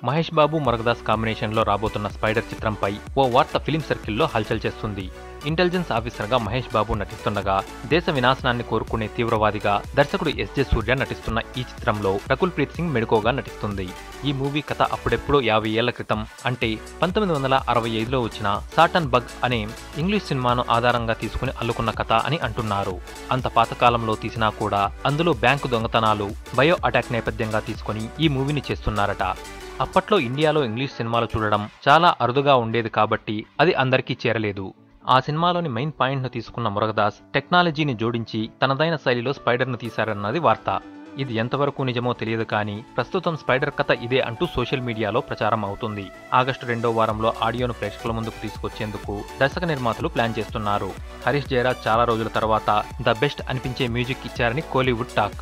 మహేష్ బాబు మురుగదాస్ కాంబినేషన్లో రాబోతున్న స్పైడర్ చిత్రంపై ఓ వార్త ఫిలిం సర్కిల్లో హల్చల్ చేస్తుంది. ఇంటెలిజెన్స్ ఆఫీసర్గా మహేష్ బాబు నటిస్తుండగా దేశ వినాశనాన్ని కోరుకునే తీవ్రవాదిగా దర్శకుడు ఎస్జే సూర్య నటిస్తున్న ఈ చిత్రంలో రకుల్ ప్రీత్ సింగ్ మెడుకోగా నటిస్తుంది. ఈ మూవీ కథ అప్పుడెప్పుడో 50 ఏళ్ల క్రితం అంటే 1965లో వచ్చిన సాటన్ బగ్ అనే ఇంగ్లీష్ సినిమాను ఆధారంగా తీసుకుని అల్లుకున్న కథ అని అంటున్నారు. అంత పాతకాలంలో తీసినా కూడా అందులో బ్యాంకు దొంగతనాలు, బయో అటాక్ నేపథ్యంగా తీసుకుని ఈ మూవీని చేస్తున్నారట. అప్పట్లో ఇండియాలో ఇంగ్లీష్ సినిమాలు చూడడం చాలా అరుదుగా ఉండేది కాబట్టి అది అందరికీ చేరలేదు. ఆ సినిమాలోని మెయిన్ పాయింట్ను తీసుకున్న మురుగదాస్ టెక్నాలజీని జోడించి తనదైన శైలిలో స్పైడర్ను తీశారన్నది వార్త. ఇది ఎంతవరకు నిజమో తెలియదు కానీ ప్రస్తుతం స్పైడర్ కథ ఇదే అంటూ సోషల్ మీడియాలో ప్రచారం అవుతుంది. ఆగస్టు 2వ వారంలో ఆడియోను ప్రేక్షకుల ముందుకు తీసుకొచ్చేందుకు దర్శక నిర్మాతలు ప్లాన్ చేస్తున్నారు. హరీష్ జయరాజ్ చాలా రోజుల తర్వాత ద బెస్ట్ అనిపించే మ్యూజిక్ ఇచ్చారని కోలీవుడ్ టాక్.